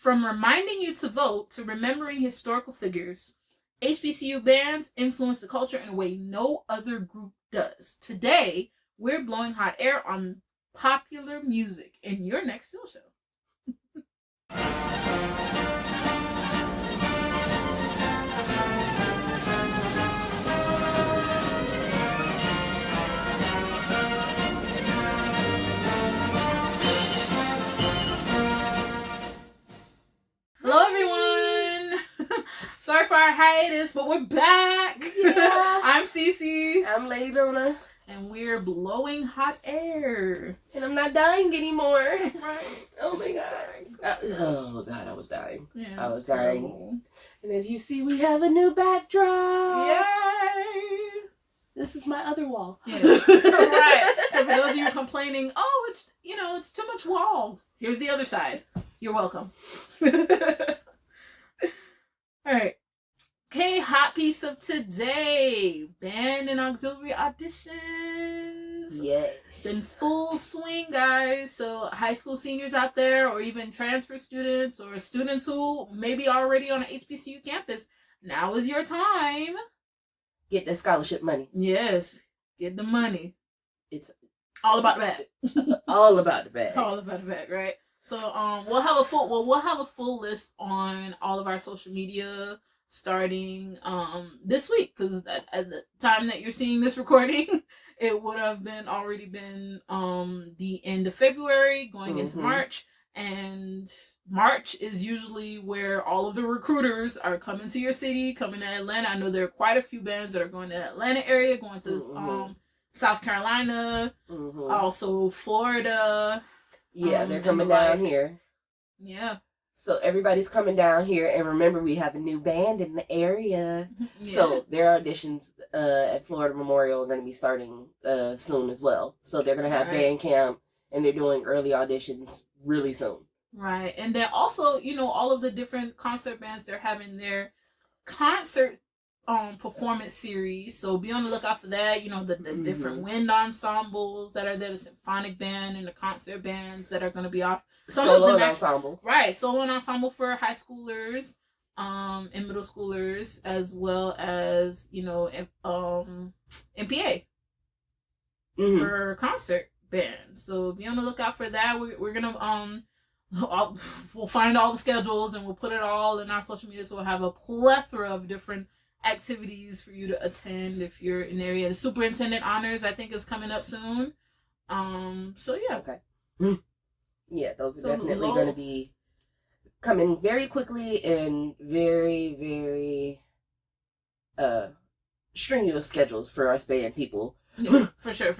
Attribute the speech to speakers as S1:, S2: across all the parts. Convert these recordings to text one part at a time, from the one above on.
S1: From reminding you to vote to remembering historical figures, HBCU bands influence the culture in a way no other group does. Today, we're blowing hot air on popular music in your next field show. Hello, everyone. Sorry for our hiatus, but we're back.
S2: Yeah.
S1: I'm Cece.
S2: I'm Lady Luna.
S1: And we're blowing hot air.
S2: And I'm not dying anymore.
S1: Right.
S2: Oh my God. Oh God, I was dying.
S1: Yeah,
S2: I was dying.
S1: terrible.
S2: And as you see, we have a new backdrop.
S1: Yay!
S2: This is my other wall.
S1: Yeah. Right. So for those of you complaining, oh, it's too much wall. Here's the other side. You're welcome. All right. Okay, hot piece of today. Band and auxiliary auditions.
S2: Yes.
S1: It's in full swing, guys. So high school seniors out there, or even transfer students, or students who may be already on an HBCU campus, now is your time.
S2: Get that scholarship money.
S1: Yes. Get the money.
S2: It's
S1: all about the bag.
S2: All about the bag.
S1: All about the bag, right? So we'll have a full list on all of our social media starting this week, because at the time that you're seeing this recording, it would have already been the end of February going into March, and March is usually where all of the recruiters are coming to your city, coming to Atlanta. I know there are quite a few bands that are going to the Atlanta area, going to South Carolina, also Florida.
S2: Yeah, they're coming down here.
S1: Yeah.
S2: So everybody's coming down here, and remember, we have a new band in the area.
S1: Yeah.
S2: So their auditions at Florida Memorial are going to be starting soon as well. So they're going to have band camp, and they're doing early auditions really soon.
S1: Right. And then also, all of the different concert bands, they're having their concert performance series. So be on the lookout for that. The different wind ensembles that are there, the symphonic band and the concert bands that are going to be off.
S2: Solo ensemble.
S1: Right. Solo ensemble for high schoolers and middle schoolers, as well as, MPA for concert band. So be on the lookout for that. We're going to, we'll find all the schedules and we'll put it all in our social media. So we'll have a plethora of different activities for you to attend if you're in the area. The superintendent honors, I think, is coming up soon. So yeah.
S2: Okay. Yeah, those are definitely going to be coming very quickly and very, very strenuous schedules for us band people.
S1: Yeah, for sure.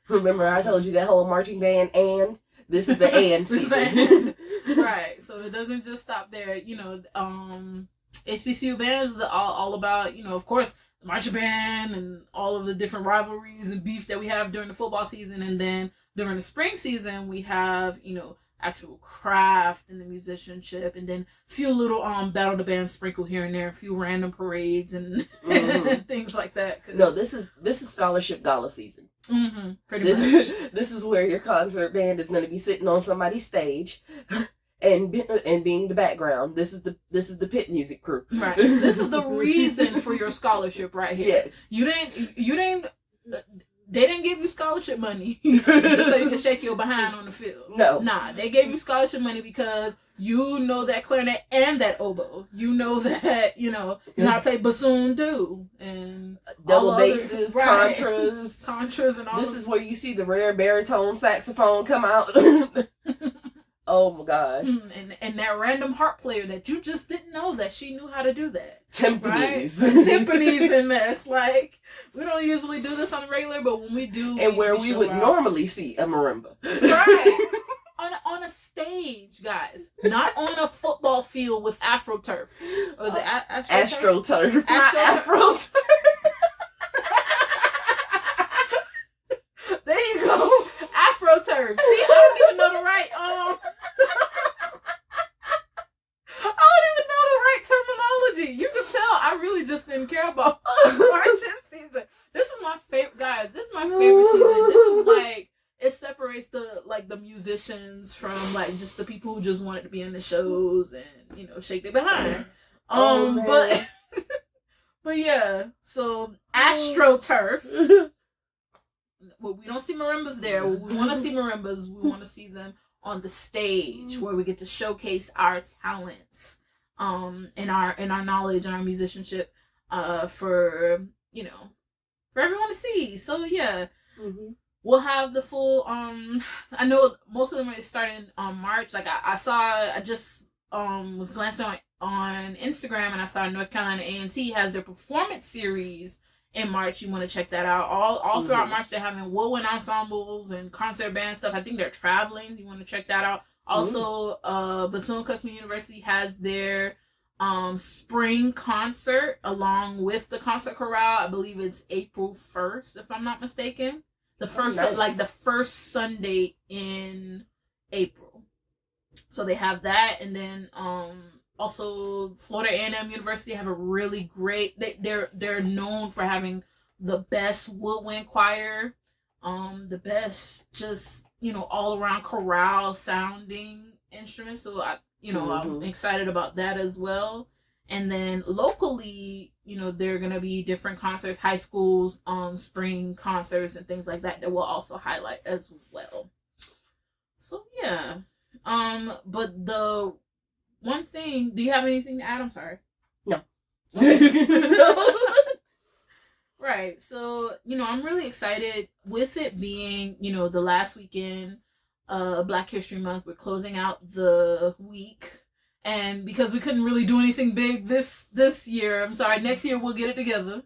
S2: Remember, I told you that whole marching band, and this is the and season.
S1: Right. So it doesn't just stop there. HBCU bands is all about, of course, the marching band and all of the different rivalries and beef that we have during the football season. And then during the spring season, we have, actual craft and the musicianship, and then a few little battle the band sprinkle here and there, a few random parades and things like that.
S2: No, this is scholarship gala season.
S1: Pretty much.
S2: This is where your concert band is going to be sitting on somebody's stage. And being the background, this is the pit music crew.
S1: Right. This is the reason for your scholarship right here.
S2: Yes.
S1: They didn't give you scholarship money just so you can shake your behind on the field.
S2: No.
S1: Nah, they gave you scholarship money because you know that clarinet and that oboe. You know that, you know how to play bassoon too. And
S2: double basses,
S1: right.
S2: contras,
S1: and all.
S2: This is where you see the rare baritone saxophone come out. Oh my gosh.
S1: And that random harp player that you just didn't know that she knew how to do that.
S2: Timpanis.
S1: Right? Timpanis in this. Like, we don't usually do this on the regular, but when we do.
S2: And where we would normally see a marimba.
S1: Right. on a stage, guys. Not on a football field with AstroTurf. Or was it
S2: AstroTurf? Not AfroTurf.
S1: There you go. AfroTurf. See, I don't even know the right terminology. You can tell I really just didn't care about marching season. This is my favorite, guys. This is my favorite season. This is like, it separates the musicians reactions from like just the people who just wanted to be in the shows and, you know, shake their behind. But yeah, so AstroTurf. Well, we don't see marimbas there. We want to see marimbas. We want to see them on the stage where we get to showcase our talents, and our knowledge and our musicianship, for, you know, for everyone to see. So yeah, we'll have the full. I know most of them are starting on March. Like I just was glancing on Instagram, and I saw North Carolina A&T has their performance series in March. You want to check that out. All throughout March, they're having woodwind ensembles and concert band stuff. I think they're traveling. You want to check that out. Also, Bethune-Cookman University has their spring concert along with the concert chorale. I believe it's April 1st, if I'm not mistaken. The first Sunday in April. So they have that, and then also Florida A&M University have a really great. They're known for having the best woodwind choir, the best just, you know, all around chorale sounding instruments. So I'm excited about that as well. And then locally, you know, there are gonna be different concerts, high schools, spring concerts and things like that we'll also highlight as well. So yeah. But the one thing, do you have anything to add? I'm sorry.
S2: No.
S1: No. Right. So, you know, I'm really excited with it being, you know, the last weekend, Black History Month. We're closing out the week. And because we couldn't really do anything big this year, I'm sorry, next year we'll get it together.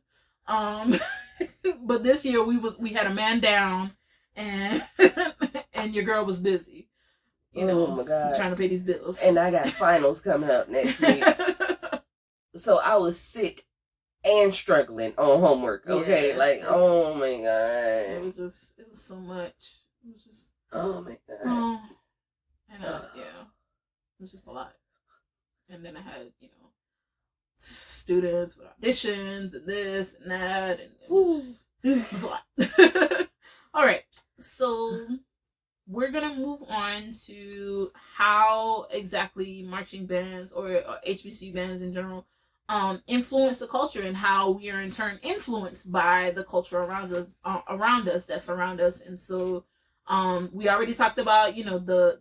S1: But this year we had a man down, and and your girl was busy. You know,
S2: oh my God,
S1: trying to pay these bills.
S2: And I got finals coming up next week. So I was sick and struggling on homework. Okay, yeah, oh my God.
S1: It was so much. It was just.
S2: Oh my God.
S1: I know. Yeah, it was just a lot. And then I had, you know, students with auditions and this and that, and it was a lot. All right, so we're gonna move on to how exactly marching bands or HBCU bands in general influence the culture, and how we are in turn influenced by the culture around us that surround us. And so we already talked about, you know, the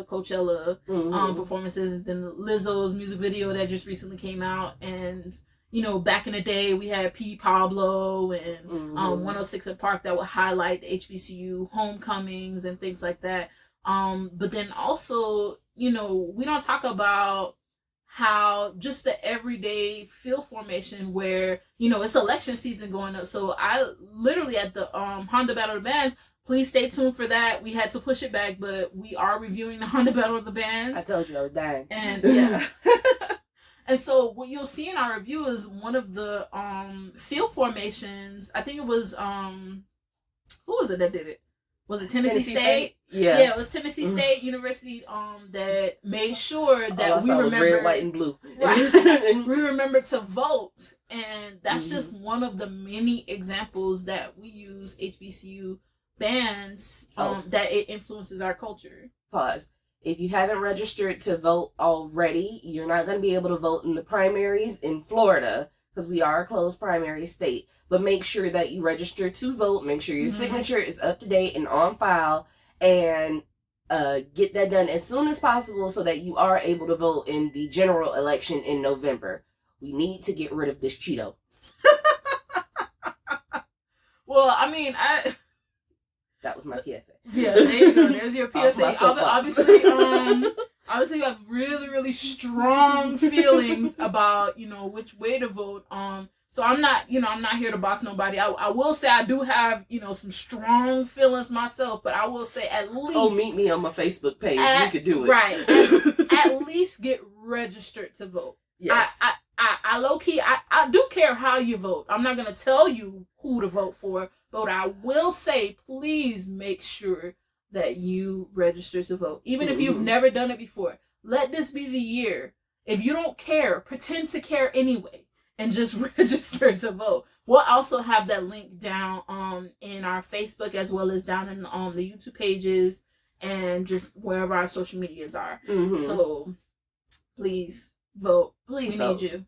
S1: Coachella performances, and then Lizzo's music video that just recently came out. And, you know, back in the day we had P. Pablo and 106 & Park that would highlight the HBCU homecomings and things like that. But then also, you know, we don't talk about how just the everyday field formation where, you know, it's election season going up. So I literally at the Honda Battle of the Bands, please stay tuned for that. We had to push it back, but we are reviewing the Honda Battle of the Bands.
S2: I told you I was dying.
S1: And yeah. And so what you'll see in our review is one of the field formations. I think it was who was it that did it? Was it Tennessee State?
S2: Yeah,
S1: it was Tennessee State University that made sure that we remember
S2: red, white, and blue.
S1: Right. We remember to vote, and that's just one of the many examples that we use HBCU bands that it influences our culture.
S2: Pause. If you haven't registered to vote already, you're not going to be able to vote in the primaries in Florida because we are a closed primary state. But make sure that you register to vote. Make sure your signature is up to date and on file, and get that done as soon as possible so that you are able to vote in the general election in November. We need to get rid of this Cheeto.
S1: Well, I mean,
S2: that was my PSA.
S1: Yeah, there you go. There's your PSA. Obviously, you have really, really strong feelings about, you know, which way to vote. So I'm not here to boss nobody. I will say I do have, you know, some strong feelings myself, but I will say at least.
S2: Oh, meet me on my Facebook page. You could do it.
S1: Right. At least get registered to vote.
S2: Yes.
S1: I low key, I do care how you vote. I'm not going to tell you who to vote for, but I will say, please make sure that you register to vote. Even if you've never done it before, let this be the year. If you don't care, pretend to care anyway and just register to vote. We'll also have that link down in our Facebook as well as down in the YouTube pages and just wherever our social medias are.
S2: Mm-hmm.
S1: So please vote.
S2: Please
S1: we
S2: vote.
S1: need you.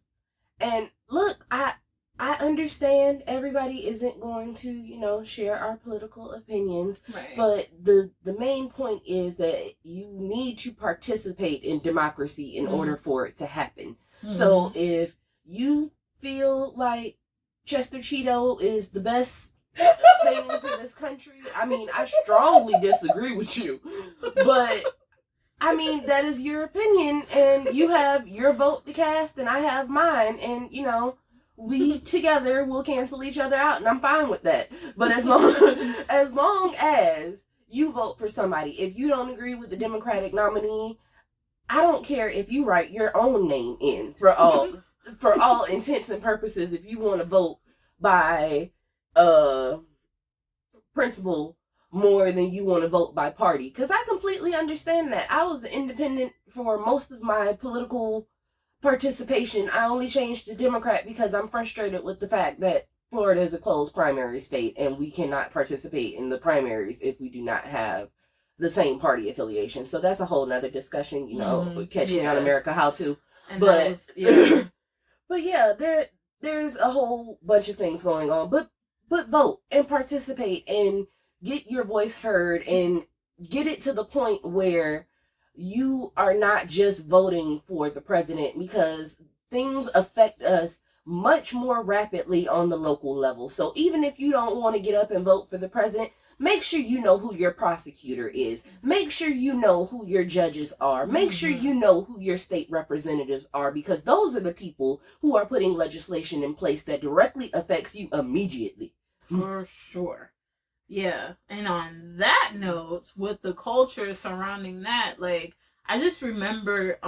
S2: And look, I understand everybody isn't going to, share our political opinions.
S1: Right.
S2: But the main point is that you need to participate in democracy in order for it to happen. So if you feel like Chester Cheeto is the best thing for this country, I mean, I strongly disagree with you. But I mean, that is your opinion, and you have your vote to cast, and I have mine, and we together will cancel each other out, and I'm fine with that. But as long as you vote for somebody, if you don't agree with the Democratic nominee, I don't care if you write your own name in for all intents and purposes. If you want to vote by principle more than you want to vote by party, because I completely understand that. I was an independent for most of my political participation. I only changed to Democrat because I'm frustrated with the fact that Florida is a closed primary state and we cannot participate in the primaries if we do not have the same party affiliation. So that's a whole nother discussion, catch me on America How To.
S1: And
S2: but but yeah, there's a whole bunch of things going on. But vote and participate and get your voice heard and get it to the point where you are not just voting for the president, because things affect us much more rapidly on the local level. So even if you don't want to get up and vote for the president, make sure you know who your prosecutor is. Make sure you know who your judges are. Make sure you know who your state representatives are, because those are the people who are putting legislation in place that directly affects you immediately.
S1: For sure. Yeah. And on that note, with the culture surrounding that, like, I just remember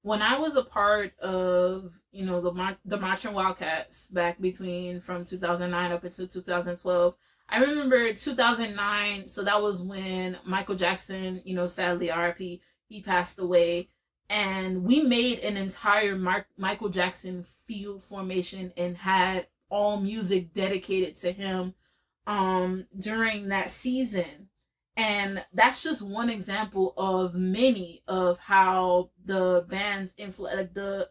S1: when I was a part of, the Marching Wildcats back from 2009 up until 2012. I remember 2009, so that was when Michael Jackson, sadly RIP, he passed away. And we made an entire Michael Jackson field formation and had all music dedicated to him during that season. And that's just one example of many of how the band's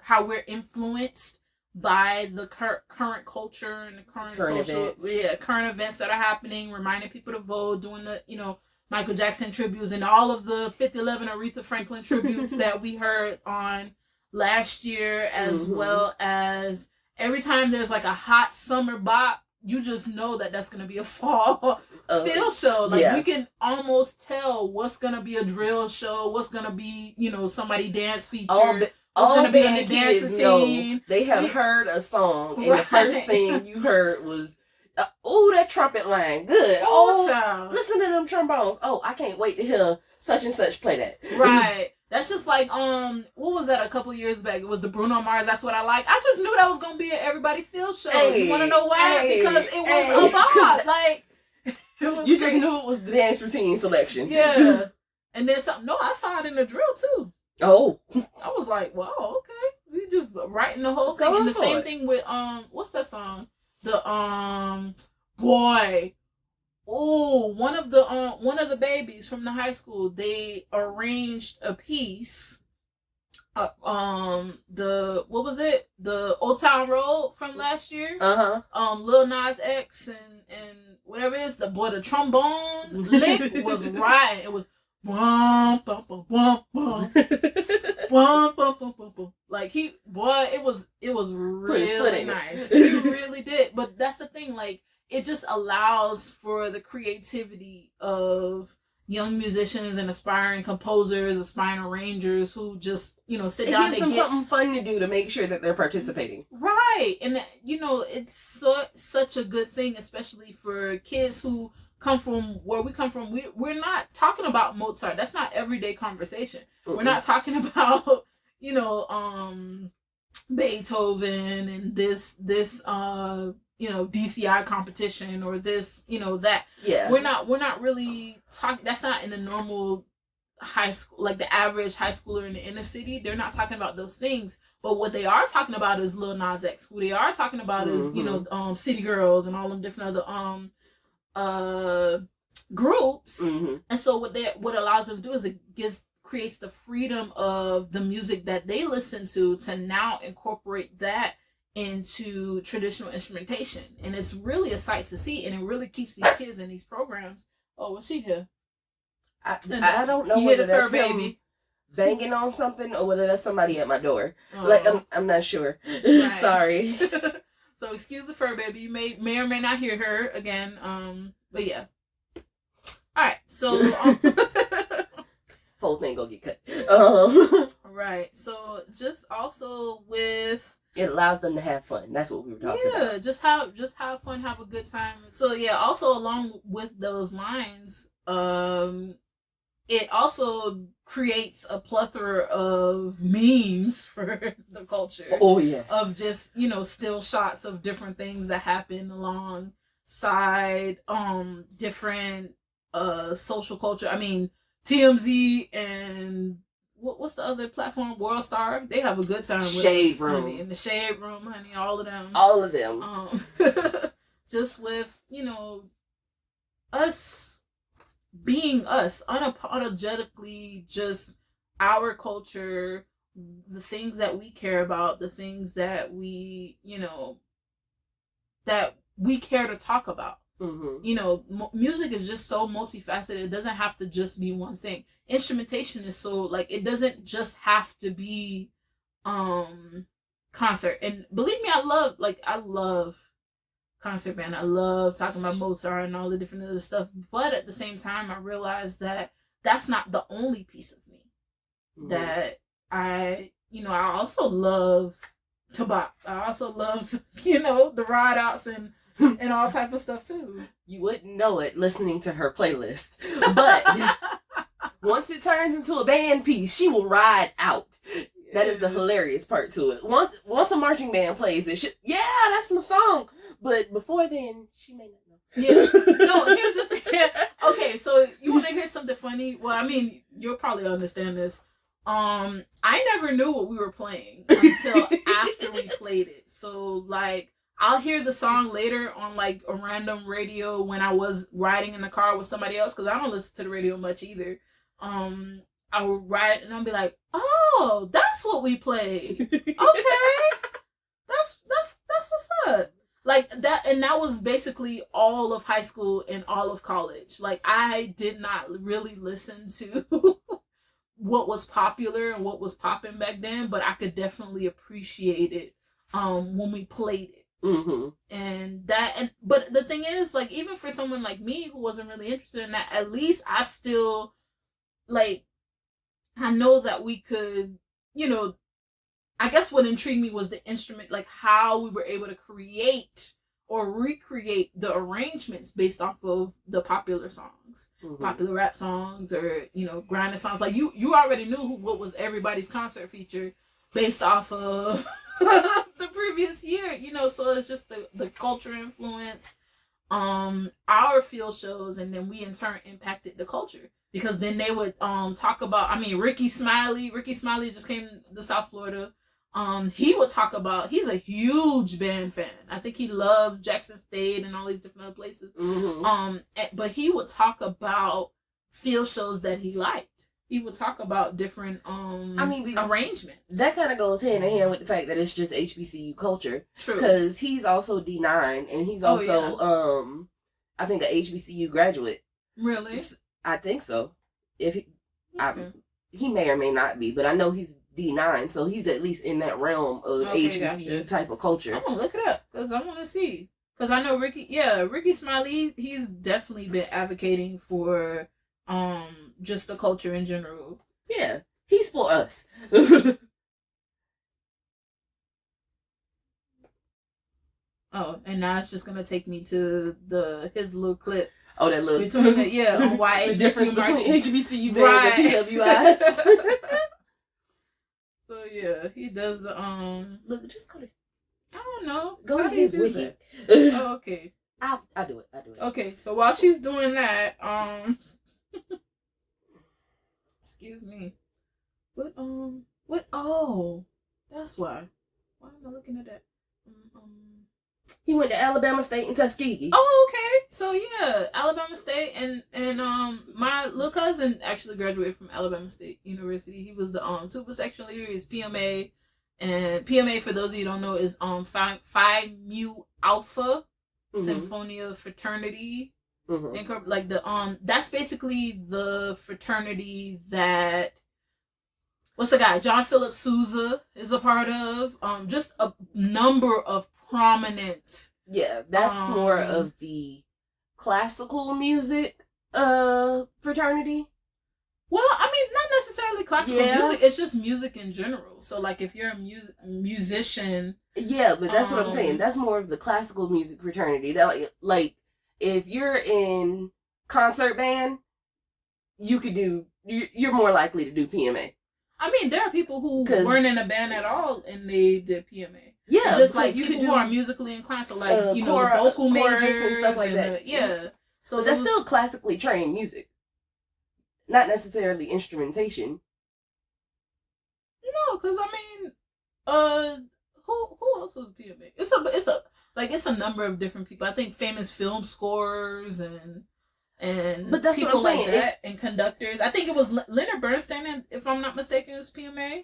S1: how we're influenced by the current culture and the current events that are happening, reminding people to vote, doing the Michael Jackson tributes and all of the 511 Aretha Franklin tributes that we heard on last year, as well as every time there's like a hot summer bop, you just know that that's going to be a fall field show. Like, we can almost tell what's going to be a drill show, what's going to be, somebody dance feature, what's going to be in the dance routine.
S2: They have heard a song, and the first thing you heard was, that trumpet line, good.
S1: Child.
S2: Listen to them trombones. Oh, I can't wait to hear such and such play that.
S1: Right. That's just like, what was that a couple years back? It was the Bruno Mars, That's What I Like. I just knew that was going to be an Everybody Feel show. You want to know why? Because it was a vibe. Like,
S2: you just knew it was the dance routine selection.
S1: Yeah. And then something. No, I saw it in the drill, too.
S2: Oh.
S1: I was like, wow, okay. We just writing the whole thing. And the same thing with, what's that song? The, boy. Oh, one of the babies from the high school, they arranged a piece. What was it? The Old Town Road from last year. Lil Nas X and whatever it is. The trombone lick was right. It was bum bum bum bum bum bum bum bum bum bum. Like it was really nice. It really did. But that's the thing, like, it just allows for the creativity of young musicians and aspiring composers, aspiring arrangers who just, sit down.
S2: It gives them something fun to do to make sure that they're participating.
S1: Right. And, it's such a good thing, especially for kids who come from where we come from. We're not talking about Mozart. That's not everyday conversation. Mm-hmm. We're not talking about, Beethoven and this DCI competition or this, that.
S2: Yeah.
S1: We're not really talking. That's not in the normal high school, like the average high schooler in the inner city. They're not talking about those things. But what they are talking about is Lil Nas X. Who they are talking about is, City Girls and all them different other groups. And so what allows them to do is it creates the freedom of the music that they listen to now incorporate that into traditional instrumentation. And it's really a sight to see, and it really keeps these kids in these programs. Oh, was she here?
S2: I don't know whether that's
S1: baby
S2: banging on something or whether that's somebody at my door. Like, I'm not sure. Right. Sorry.
S1: So excuse the fur baby. You may or may not hear her again. But yeah. All right. So
S2: whole thing gonna get cut.
S1: Right. So just also with,
S2: it allows them to have fun. That's what we were talking about.
S1: Yeah, just have fun, have a good time. So yeah, also along with those lines, it also creates a plethora of memes for the culture.
S2: Oh yes.
S1: Of just, still shots of different things that happen alongside different social culture. I mean, TMZ and what's the other platform? World Star. They have a good time with
S2: Shade Room.
S1: Honey. In the Shade Room, honey, all of them.
S2: All of them.
S1: Just with, us being us, unapologetically just our culture, the things that we care about, the things that we, that we care to talk about. Music is just so multifaceted. It doesn't have to just be one thing. Instrumentation is so, like, it doesn't just have to be concert. And believe me, I love concert band. I love talking about Mozart and all the different other stuff. But at the same time, I realized that that's not the only piece of me. That I also love to bop. I also love the ride outs and all type of stuff too.
S2: You wouldn't know it listening to her playlist. But once it turns into a band piece, she will ride out. That is the hilarious part to it. Once a marching band plays it, that's my song. But before then, she may not know.
S1: Yeah. No, here's the thing. Okay, so you want to hear something funny? Well, I mean, you'll probably understand this. I never knew what we were playing until after we played it. So, like, I'll hear the song later on, like, a random radio when I was riding in the car with somebody else, because I don't listen to the radio much either. I would ride and I'll be like, oh, that's what we played. Okay. That's what's up. Like that, and that was basically all of high school and all of college. Like, I did not really listen to what was popular and what was popping back then, but I could definitely appreciate it when we played it. But the thing is, like, even for someone like me who wasn't really interested in that, at least I still, like, I know that we could, I guess what intrigued me was the instrument, like how we were able to create or recreate the arrangements based off of the popular songs, popular rap songs, or, grinding songs. Like, you already knew what was everybody's concert feature based off of the previous year, so it's just the culture influence, our field shows, and then we in turn impacted the culture, because then they would talk about, Ricky Smiley just came to South Florida. He would talk about, he's a huge band fan. I think he loved Jackson State and all these different other places. But he would talk about field shows that he liked. He would talk about different arrangements.
S2: That kind of goes hand in hand with the fact that it's just HBCU culture.
S1: True.
S2: Because he's also D9 and he's also I think, a HBCU graduate.
S1: Really?
S2: I think so. He may or may not be, but I know he's D9, so he's at least in that realm of HBCU type of culture.
S1: I'm gonna look it up because I want to see. Because I know Ricky Smiley, he's definitely been advocating for just the culture in general.
S2: Yeah, he's for us.
S1: Oh, and now it's just gonna take me to his little clip.
S2: Oh, that little
S1: between on why
S2: the
S1: HBCU
S2: difference between HBCU band and PWIs.
S1: So yeah, he does.
S2: Look, just go to.
S1: I don't know.
S2: Go to his wiki.
S1: Oh, okay.
S2: I'll do it.
S1: Okay, so while she's doing that, excuse me. What? Oh, that's why. Why am I looking at that?
S2: He went to Alabama State and Tuskegee.
S1: Oh, okay. So yeah, Alabama State and my little cousin actually graduated from Alabama State University. He was the super leader. Is PMA, and PMA, for those of you who don't know, is Phi Mu Alpha Symphonia Fraternity. Mm-hmm. Like the that's basically the fraternity that, what's the guy, John Philip Sousa is a part of. Just a number of prominent.
S2: Yeah, that's more of the classical music fraternity.
S1: Well, I mean, not necessarily classical music. It's just music in general. So, like, if you're a musician.
S2: Yeah, but that's what I'm saying. That's more of the classical music fraternity. That like if you're in concert band, you're more likely to do PMA.
S1: I mean, there are people who weren't in a band at all and they did PMA.
S2: Yeah,
S1: just like you people who are musically inclined, so like the vocal majors
S2: and stuff like that.
S1: Yeah, so
S2: but that's still classically trained music, not necessarily instrumentation.
S1: No, because I mean, who else was PMA? It's a number of different people. I think famous film scores and but that's people what I'm saying. Like that, and conductors. I think it was Leonard Bernstein, if I'm not mistaken, was PMA.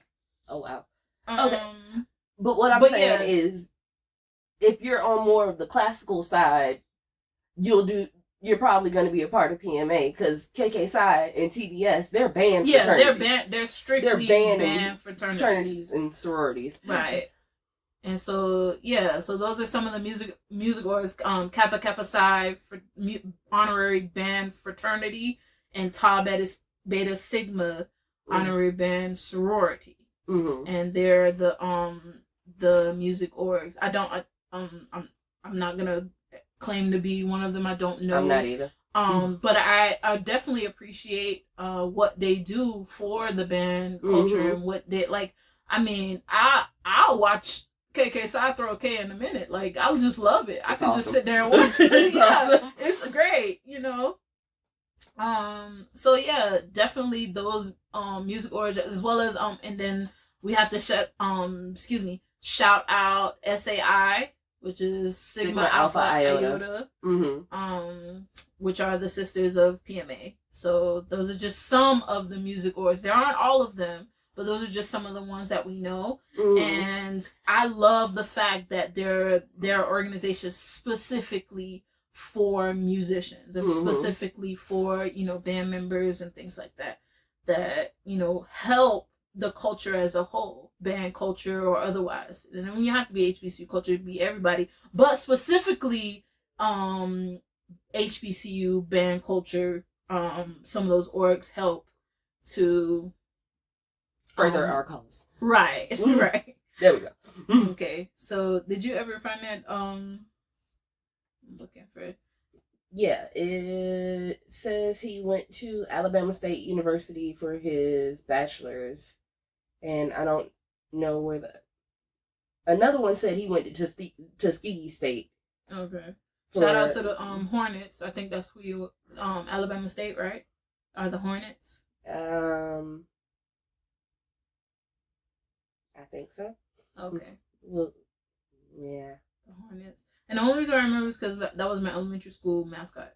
S2: Oh wow. Okay. But what I'm saying is, if you're on more of the classical side, you're probably going to be a part of PMA, because KK Psi and TBS, they're band fraternities.
S1: They're strictly band fraternities
S2: and sororities.
S1: Right. And so, so those are some of the music orders. Kappa Kappa Psi for honorary band fraternity, and Tau Beta Sigma honorary band sorority. Mm-hmm. And they're the music orgs. I'm not gonna claim to be one of them. I don't know.
S2: I'm not either.
S1: But I definitely appreciate what they do for the band culture and what they like. I mean, I'll watch KK Psi throw a K in a minute. Like, I'll just love it. I can just sit there and watch it. It's awesome. It's great, you know. So yeah, definitely those music orgs, as well as and then we have to shout out SAI, which is Sigma Alpha Iota. Mm-hmm. Which are the sisters of PMA. So those are just some of the music orgs. There aren't all of them, but those are just some of the ones that we know. Mm-hmm. And I love the fact that there are organizations specifically for musicians and specifically for, band members and things like that, help the culture as a whole, band culture or otherwise. And then you have to be HBCU culture to be everybody, but specifically HBCU band culture, some of those orgs help to
S2: further our cause.
S1: Right, right.
S2: There we go.
S1: Okay, so did you ever find that? I'm looking for it.
S2: Yeah, it says he went to Alabama State University for his bachelor's, and I don't know where another one said he went to Tuskegee State.
S1: Okay. Shout out to the Hornets. I think that's who you Alabama State, right? Are the Hornets?
S2: I think so.
S1: Okay.
S2: Well, yeah.
S1: The Hornets. And the only reason I remember is because that was my elementary school mascot.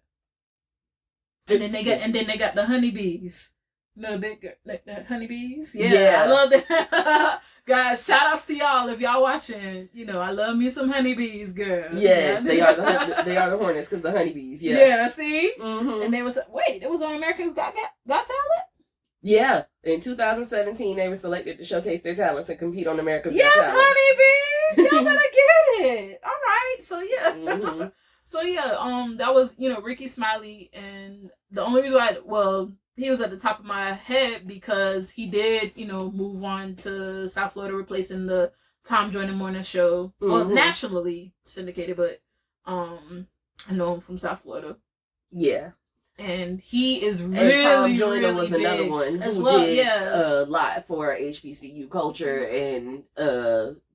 S1: And then they got the honeybees. You know, the honeybees? Yeah. I love that. Guys, shout outs to y'all if y'all watching. I love me some honeybees, girl.
S2: Yes, they are the Hornets, because the honeybees. Yeah.
S1: Yeah, see? Mm-hmm. And it was on America's Got Talent?
S2: Yeah. In 2017, they were selected to showcase their talents and compete on America's Got Talent.
S1: Yes, honeybees! Y'all better get it. All right. So, yeah. Mm-hmm. So, yeah, that was, Ricky Smiley. And the only reason he was at the top of my head because he did, move on to South Florida, replacing the Tom Joyner Morning Show. Mm-hmm. Well, nationally syndicated, but I know him from South Florida.
S2: Yeah.
S1: And he is really, Tom Joyner really was another
S2: one who did a lot for HBCU culture and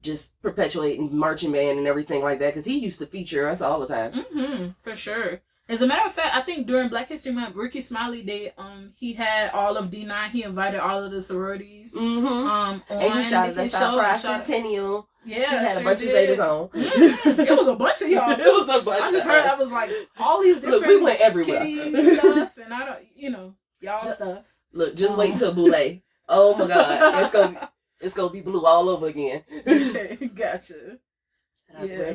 S2: just perpetuating marching band and everything like that, because he used to feature us all the time.
S1: Mm-hmm, for sure. As a matter of fact, I think during Black History Month, Ricky Smiley Day, he had all of D9. He invited all of the sororities. Mm-hmm.
S2: And he shouted us out for our centennial.
S1: Yeah,
S2: he had
S1: sure
S2: a bunch
S1: did.
S2: of Zetas on.
S1: It was a bunch of y'all.
S2: It was a bunch.
S1: I just heard I was like all these different.
S2: Look, we went everywhere.
S1: Kitty stuff, and I don't, y'all stuff.
S2: Look, just wait until Boulay. Oh my God, it's gonna be blue all over again.
S1: Okay, gotcha. Yeah.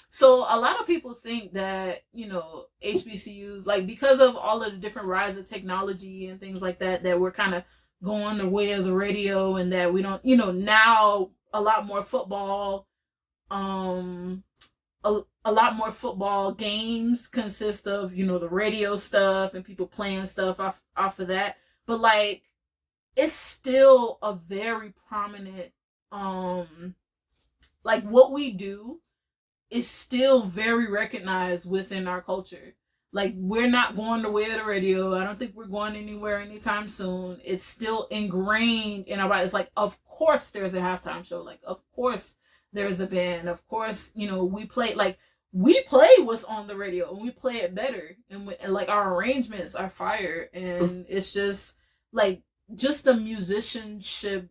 S1: So a lot of people think that, HBCUs, like, because of all of the different rise of technology and things like that, that we're kind of going the way of the radio, and that we don't, now a lot more football, a lot more football games consist of, the radio stuff and people playing stuff off of that. But like, it's still a very prominent, like what we do is still very recognized within our culture. Like, we're not going the way of the radio. I don't think we're going anywhere anytime soon. It's still ingrained in our body. It's like, of course there's a halftime show. Like, of course there's a band. Of course, we play what's on the radio, and we play it better. And like, our arrangements are fire. And it's just like, just the musicianship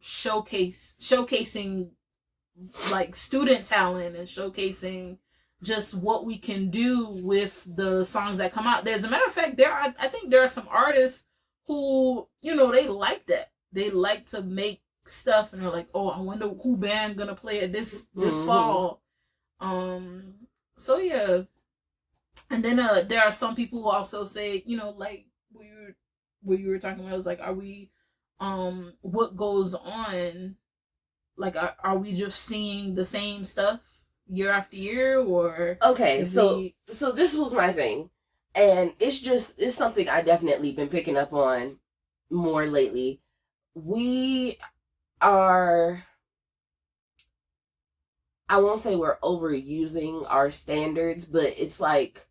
S1: showcasing like student talent, and showcasing just what we can do with the songs that come out. As a matter of fact, I think there are some artists who, they like that. They like to make stuff, and they're like, oh, I wonder who band gonna play it this fall. So yeah. And then there are some people who also say, like what you were talking about, was like, are we what goes on, like, are we just seeing the same stuff year after year, or
S2: okay, so this was my thing, and it's something I definitely been picking up on more lately. We are, I won't say we're overusing our standards, but it's like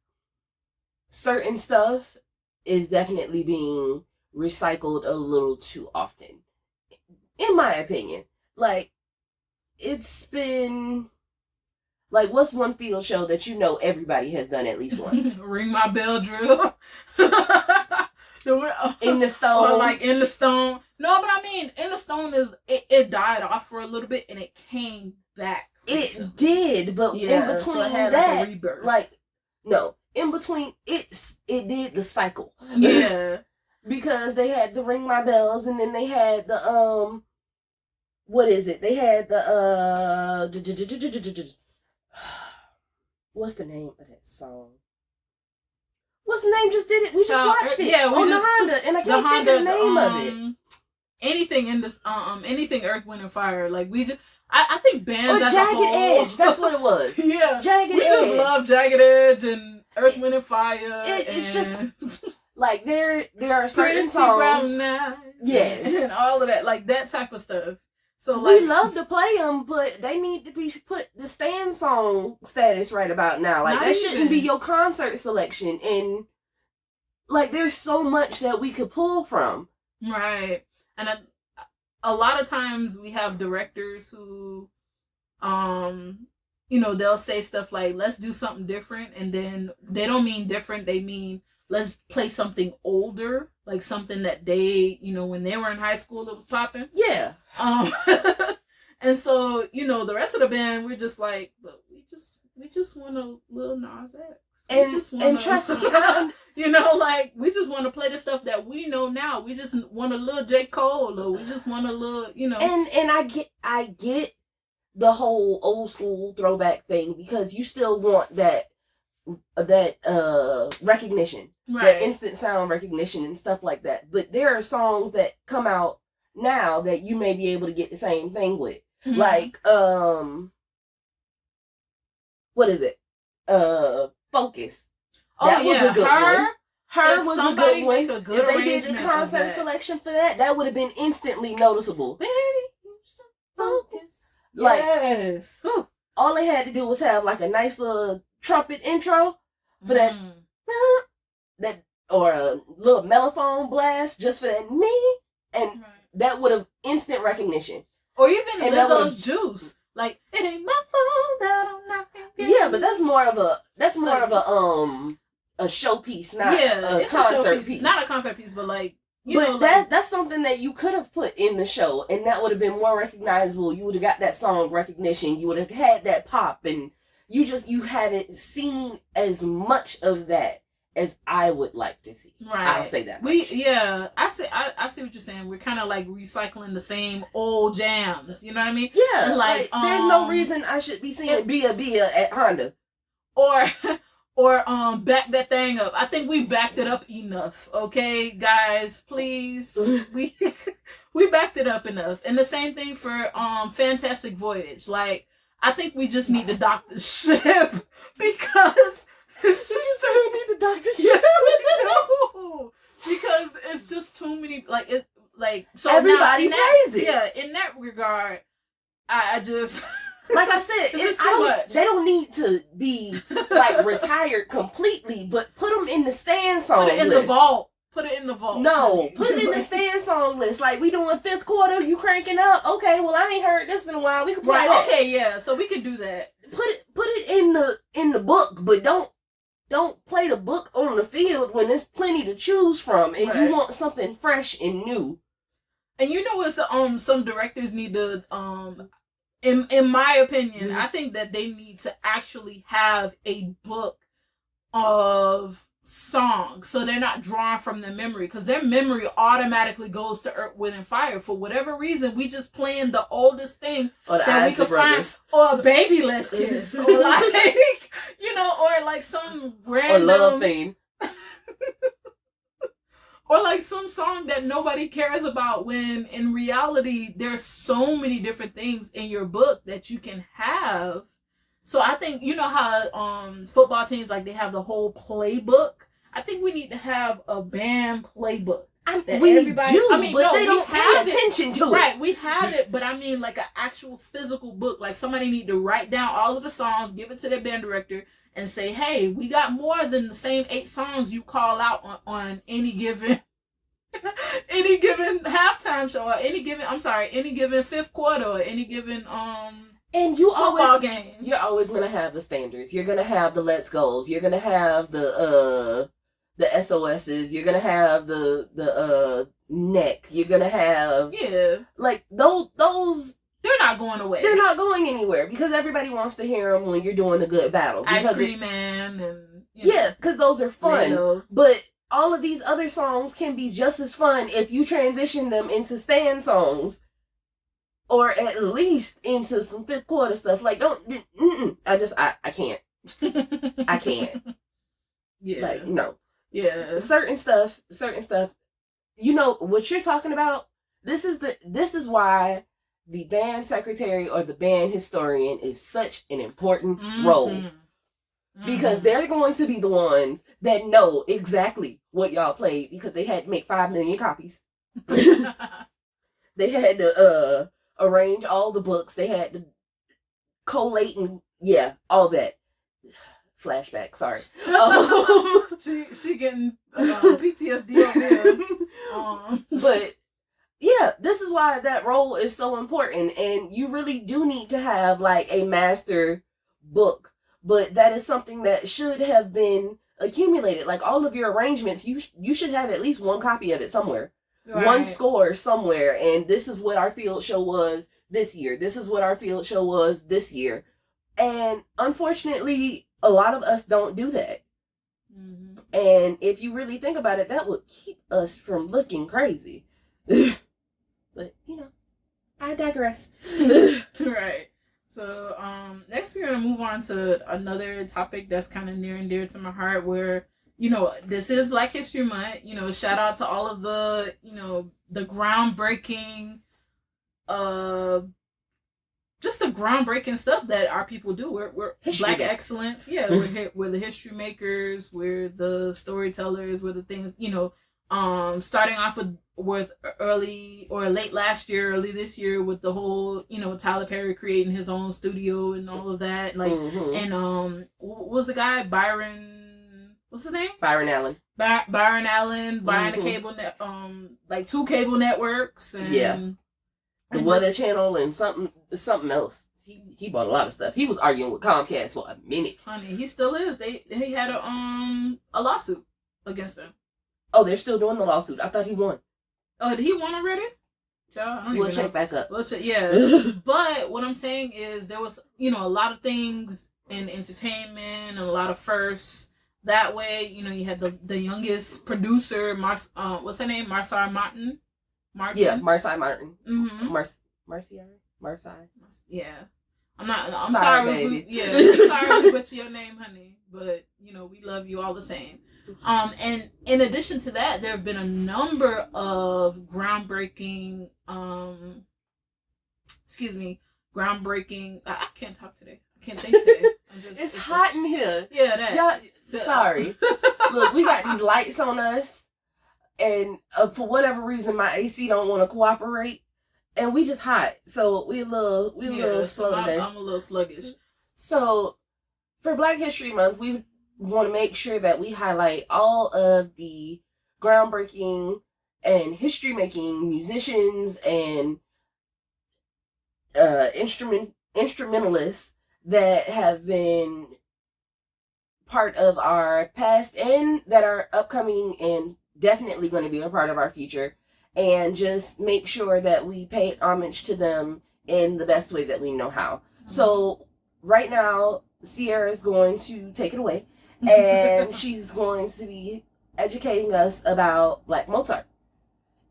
S2: certain stuff is definitely being recycled a little too often, in my opinion. Like, it's been, like, what's one field show that everybody has done at least once?
S1: Ring My Bell drill.
S2: In the Stone.
S1: Or like In the Stone. No, but I mean, In the Stone it died off for a little bit, and it came back recently.
S2: It did, but in between
S1: so it had
S2: that,
S1: like a rebirth.
S2: like, no, in between it did the cycle.
S1: Yeah.
S2: Because they had the Ring My Bells, and then they had the what is it? They had the what's the name of that song? What's the name? Just did it. We just watched it. Yeah, on the Honda, and I can't think of the name of it.
S1: Anything in this, anything Earth, Wind, and Fire. Like, we just, I think bands
S2: or
S1: as
S2: Jagged
S1: a whole,
S2: Edge. That's what it was.
S1: Yeah,
S2: Jagged Edge.
S1: We just love Jagged Edge and Earth, Wind, and Fire.
S2: It's just like there are certain songs.
S1: Brown eyes,
S2: yes,
S1: and all of that, like that type of stuff. So
S2: we love to play them, but they need to be put the stand song status right about now. Like, that shouldn't be your concert selection. And like, there's so much that we could pull from.
S1: Right. And a lot of times we have directors who, they'll say stuff like, let's do something different. And then they don't mean different. They mean, let's play something older, like something that they, when they were in high school, it was popping.
S2: Yeah.
S1: And so, the rest of the band, we're just like, but we just want a little Nas X.
S2: And trust me,
S1: like, we just want to play the stuff that we know now. We just want a little J. Cole, or we just want a little,
S2: And I get the whole old school throwback thing, because you still want that recognition,
S1: right?
S2: That instant sound recognition and stuff like that. But there are songs that come out now that you may be able to get the same thing with. Mm-hmm. Like, what is it? Focus.
S1: That was a good one.
S2: Her was a good one. If they did the concert selection for that, that would have been instantly noticeable.
S1: Baby, you should focus.
S2: Like,
S1: yes.
S2: All they had to do was have like a nice little trumpet intro for that, or a little mellophone blast just for that me, and that would have instant recognition.
S1: Or even Lizzo's Juice. Like, it ain't my fault that I'm not thinking.
S2: Yeah, but that's more of a a showpiece, not a concert piece.
S1: Not a concert piece, but like,
S2: that's something that you could have put in the show, and that would have been more recognizable. You would have got that song recognition. You would have had that pop, and you haven't seen as much of that as I would like to see.
S1: Right.
S2: I'll say that much.
S1: I see what you're saying. We're kind of like recycling the same old jams. You know what I mean?
S2: Yeah. Like there's no reason I should be seeing Bia at Honda.
S1: Or back that thing up. I think we backed it up enough. Okay, guys, please. We backed it up enough. And the same thing for Fantastic Voyage. Like, I think we just need to dock the ship because it's just
S2: we need to dock the ship.
S1: Yes, we do. Because it's just too many so
S2: everybody plays it.
S1: Yeah, in that regard, I just
S2: like I said, it's too much. They don't need to be like retired completely, but put them in the stand song list.
S1: Put it in the vault. Put it in the vault.
S2: No, put it in the stand song list. Like, we doing fifth quarter, you cranking up. Okay, well, I ain't heard this in a while. We can play that.
S1: Okay, yeah. So we can do that.
S2: Put it in the book, but don't play the book on the field when there's plenty to choose from, and you want something fresh and new.
S1: And you know what? Some directors need to in my opinion, I think that they need to actually have a book of songs so they're not drawn from their memory, because their memory automatically goes to Earth, Wind and Fire. For whatever reason, we just playing the oldest thing that we could find, or a Baby Let's Kiss, or like or like some random
S2: or Love Theme.
S1: Or like some song that nobody cares about, when in reality there's so many different things in your book that you can have. So I think, you know how football teams, like, they have the whole playbook. I think we need to have a band playbook.
S2: But they don't pay attention to it.
S1: Right, we have it, but I mean like an actual physical book. Like, somebody need to write down all of the songs, give it to their band director, and say, hey, we got more than the same 8 songs you call out on any given any given halftime show, or any given fifth quarter, or any given
S2: and football game. You're always gonna have the standards. You're gonna have the let's goes. You're gonna have the SOSs. You're gonna have the neck. You're gonna have like those.
S1: They're not going away.
S2: They're not going anywhere, because everybody wants to hear them when you're doing a good battle.
S1: Ice Cream Man and
S2: because those are fun. But all of these other songs can be just as fun if you transition them into stand songs, or at least into some fifth quarter stuff. Like, I can't. I can't.
S1: Yeah.
S2: Like, no.
S1: Yeah.
S2: Certain stuff. You know what you're talking about? This is why the band secretary or the band historian is such an important role. Because they're going to be the ones that know exactly what y'all played, because they had to make 5 million copies. They had to arrange all the books. They had to collate and all that. Flashback, sorry.
S1: She getting PTSD over there.
S2: But this is why that role is so important, and you really do need to have like a master book. But that is something that should have been accumulated. Like, all of your arrangements, you should have at least one copy of it somewhere. Right. One score somewhere. And this is what our field show was this year. This is what our field show was this year. And unfortunately, a lot of us don't do that. Mm-hmm. And if you really think about it, that would keep us from looking crazy. But, I digress.
S1: Right. So, next we're going to move on to another topic that's kind of near and dear to my heart, where, this is Black History Month. Shout out to all of the, the groundbreaking, just the groundbreaking stuff that our people do. We're Black excellence. Yeah, we're the history makers. We're the storytellers. We're the things, starting off with early or late last year, early this year, with the whole, Tyler Perry creating his own studio and all of that. Like, and what was the guy? What's his name?
S2: Byron Allen.
S1: Byron Allen buying a cable net, like 2 cable networks, and
S2: the Weather Channel and something else. He bought a lot of stuff. He was arguing with Comcast for a minute.
S1: Honey, he still is. He had a lawsuit against him.
S2: Oh, they're still doing the lawsuit. I thought he won.
S1: Oh, did he won already?
S2: We'll check back up.
S1: Yeah. But what I'm saying is there was, a lot of things in entertainment and a lot of firsts. That way, you had the youngest producer, what's her name? Marcy Martin?
S2: Yeah, Marcy Martin.
S1: Mm-hmm.
S2: Marcy?
S1: Yeah. I'm
S2: sorry, baby.
S1: I'm sorry to butcher your name, honey. But, we love you all the same. And in addition to that, there have been a number of groundbreaking, I can't talk today. I can't think today.
S2: It's hot in here.
S1: Yeah, that.
S2: Y'all, sorry. Look, we got these lights on us, and for whatever reason, my AC don't want to cooperate, and we just hot. So we a little slow today.
S1: I'm a little sluggish.
S2: So for Black History Month, we want to make sure that we highlight all of the groundbreaking and history-making musicians and instrumentalists that have been part of our past and that are upcoming and definitely going to be a part of our future, and just make sure that we pay homage to them in the best way that we know how. Mm-hmm. So right now, Sierra is going to take it away, and she's going to be educating us about Black Mozart,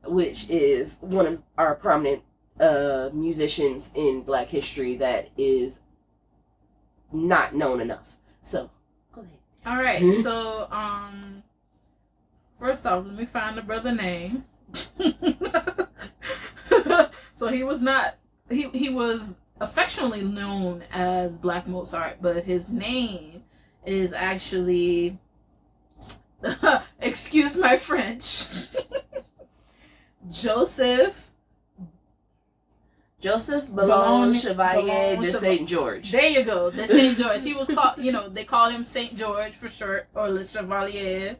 S2: which is one of our prominent musicians in Black history that is not known enough. So go ahead.
S1: All right. So first off, let me find the brother name. So he was affectionately known as Black Mozart, but his name is actually excuse my French. Joseph
S2: Ballon Chevalier de Saint George.
S1: There you go, de Saint George. He was called, they called him Saint George for short, or Le Chevalier.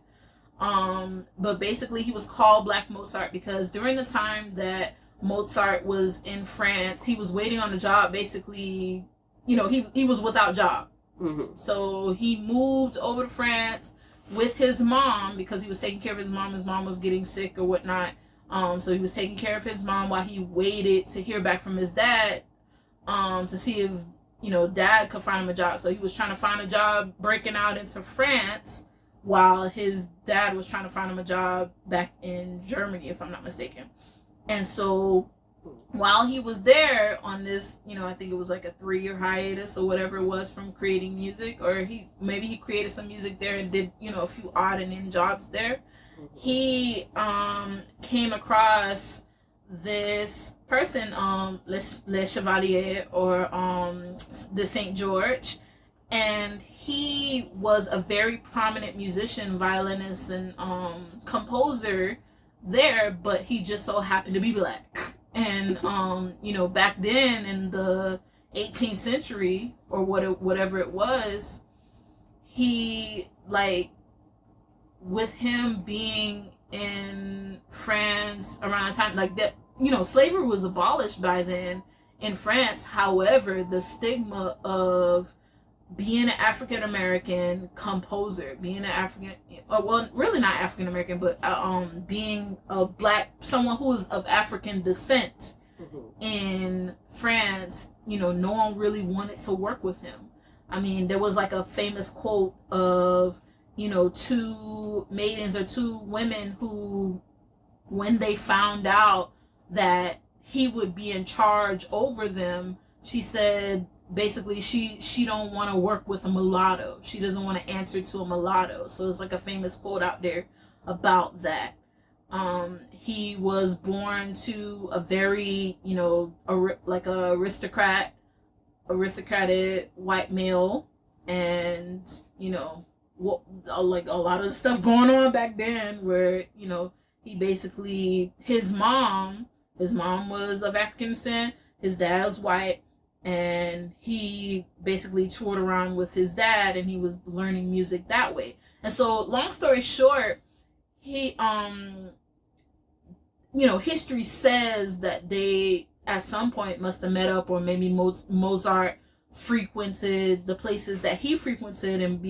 S1: But basically he was called Black Mozart because during the time that Mozart was in France, he was waiting on a job. Basically, he was without job.
S2: Mm-hmm.
S1: So he moved over to France with his mom because he was taking care of his mom. His mom was getting sick or whatnot. So he was taking care of his mom while he waited to hear back from his dad, to see if, dad could find him a job. So he was trying to find a job breaking out into France while his dad was trying to find him a job back in Germany, if I'm not mistaken. And so while he was there on this, I think it was like a 3-year hiatus or whatever it was from creating music, or he created some music there and did, a few odd and end jobs there. He came across this person, Le Chevalier, or the Saint George, and he was a very prominent musician, violinist, and composer there, but he just so happened to be Black. And back then in the 18th century or whatever it was, he with him being in France around the time like that, slavery was abolished by then in France. However, the stigma of being an African American composer, being an African, well, really not African American, but being a Black, someone who is of African descent in France, no one really wanted to work with him. I mean, there was like a famous quote of, 2 maidens or 2 women who, when they found out that he would be in charge over them, she said basically she don't want to work with a mulatto. She doesn't want to answer to a mulatto. So it's like a famous quote out there about that. He was born to a very, like a aristocratic white male, and like a lot of stuff going on back then where he basically, his mom was of African descent, his dad was white, and he basically toured around with his dad and he was learning music that way. And so long story short, he history says that they at some point must have met up, or maybe Mozart frequented the places that he frequented and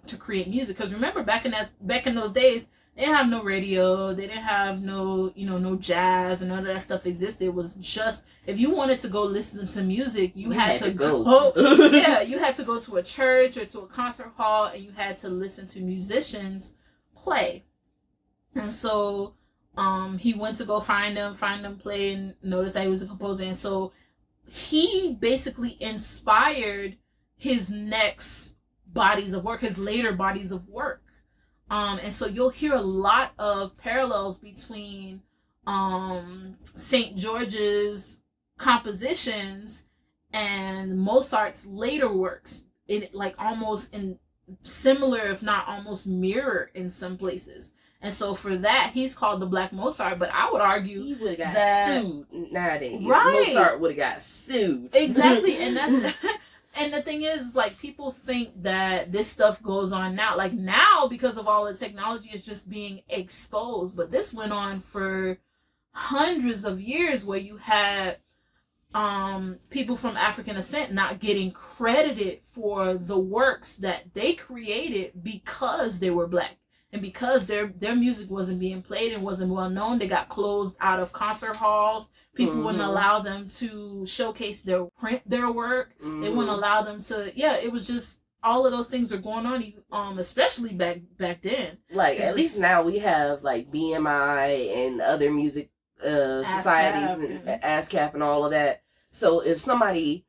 S1: to create music. Because remember, back in those days, They didn't have no radio. They didn't have no, no jazz, and none of that stuff existed. It was just, if you wanted to go listen to music, you had to go. Yeah, you had to go to a church or to a concert hall, and you had to listen to musicians play. And so he went to go find them play, and noticed that he was a composer. And so he basically inspired his next bodies of work, his later bodies of work. And so you'll hear a lot of parallels between St. George's compositions and Mozart's later works, in like almost in similar, if not almost mirror in some places. And so for that, he's called the Black Mozart. But I would argue
S2: he would have got sued nowadays.
S1: Right.
S2: Mozart would have got sued.
S1: Exactly. And that's and the thing is, like, people think that this stuff goes on now. Like, now, because of all the technology, it's just being exposed. But this went on for hundreds of years, where you had people from African descent not getting credited for the works that they created because they were Black. And because their music wasn't being played and wasn't well known, they got closed out of concert halls. People wouldn't allow them to showcase their work. They wouldn't allow them to. Yeah, it was just all of those things are going on, especially back then.
S2: Like, at least now we have like BMI and other music societies and ASCAP and all of that. So if somebody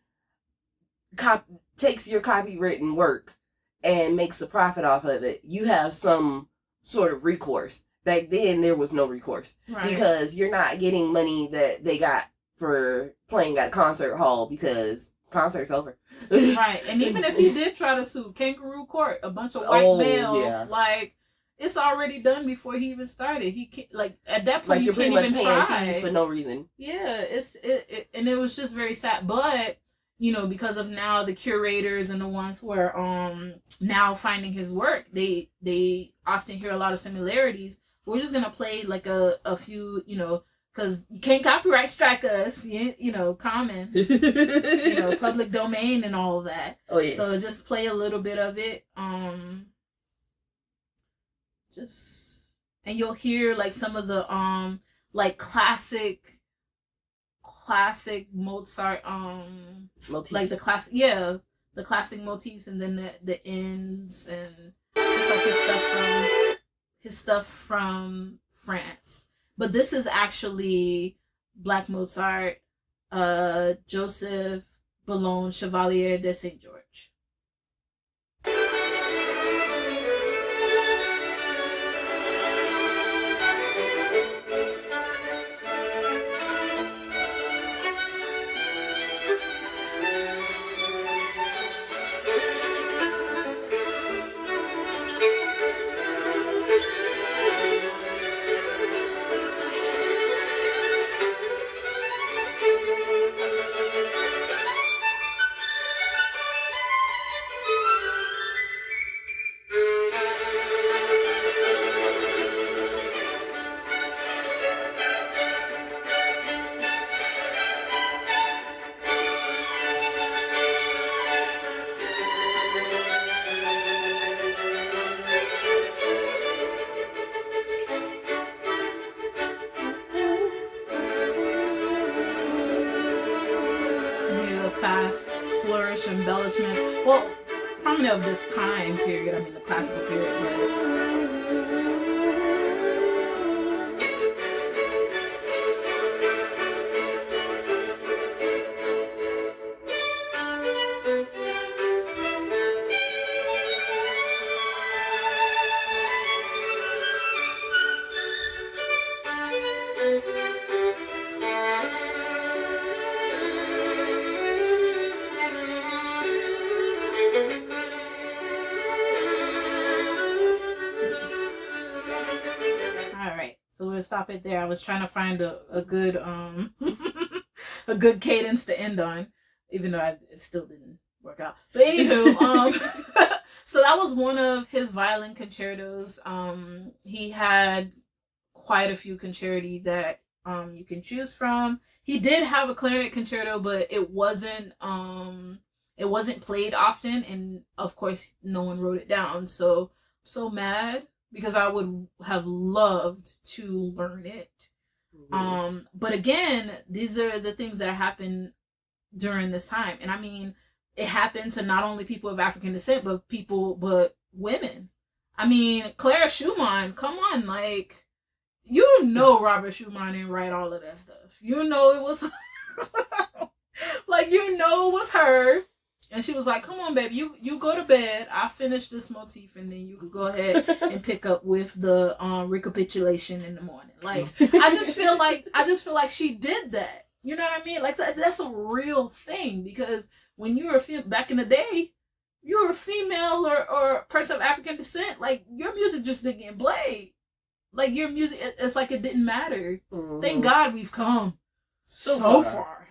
S2: takes your copywritten work and makes a profit off of it, you have some sort of recourse. Back then, there was no recourse. Right. Because you're not getting money that they got for playing at a concert hall because concert's over.
S1: Right. And even if he did try to sue, kangaroo court, a bunch of white males, like, it's already done before he even started. He can't, like, at that point, like, you can't even try.
S2: Fees for no reason.
S1: Yeah, and it was just very sad. But, because of now the curators and the ones who are now finding his work, they often hear a lot of similarities. We're just gonna play like a few, because you can't copyright strike us, comments, public domain and all of that.
S2: Oh yeah.
S1: So just play a little bit of it, and you'll hear like some of the like classic Mozart
S2: motifs.
S1: Like the classic motifs, and then the ends, and just like his stuff from France. But this is actually Black Mozart, Joseph Boulogne Chevalier de Saint George. Fast flourish embellishments. Well, prominent of this time period. I mean, the classical period. Stop it there. I was trying to find a good a good cadence to end on, even though it still didn't work out. But anywho, so that was one of his violin concertos. He had quite a few concerti that you can choose from. He did have a clarinet concerto, but it wasn't played often, and of course no one wrote it down. So mad because I would have loved to learn it. But again, these are the things that happen during this time. And I mean, it happened to not only people of African descent, but women. I mean, Clara Schumann, come on, like, you know Robert Schumann didn't write all of that stuff. You know it was like, you know it was her. And she was like, come on, baby, you go to bed. I'll finish this motif and then you could go ahead and pick up with the recapitulation in the morning. Like, I just feel like she did that. You know what I mean? Like, that's a real thing, because when you were back in the day, you were a female or person of African descent, like, your music just didn't get played. Like, your music, it's like it didn't matter. Mm-hmm. Thank God we've come so far.